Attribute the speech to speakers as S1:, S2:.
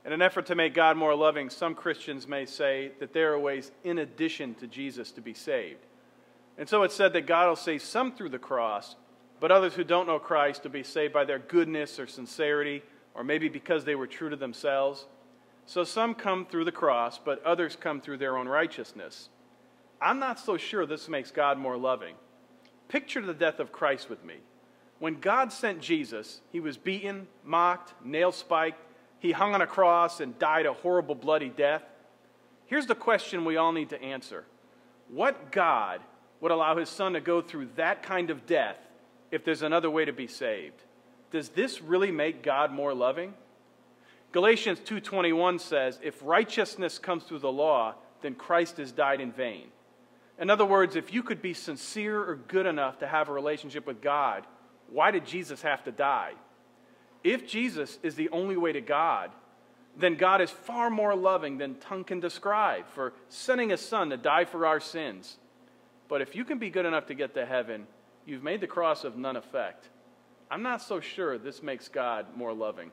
S1: In an effort to make God more loving, some Christians may say that there are ways in addition to Jesus to be saved. And so it's said that God will save some through the cross, but others who don't know Christ will be saved by their goodness or sincerity, or maybe because they were true to themselves. So some come through the cross, but others come through their own righteousness. I'm not so sure this makes God more loving. Picture the death of Christ with me. When God sent Jesus, he was beaten, mocked, nail-spiked. He hung on a cross and died a horrible, bloody death. Here's the question we all need to answer. What God would allow his son to go through that kind of death if there's another way to be saved? Does this really make God more loving? Galatians 2:21 says, if righteousness comes through the law, then Christ has died in vain. In other words, if you could be sincere or good enough to have a relationship with God, why did Jesus have to die? If Jesus is the only way to God, then God is far more loving than tongue can describe for sending his son to die for our sins. But if you can be good enough to get to heaven, you've made the cross of none effect. I'm not so sure this makes God more loving.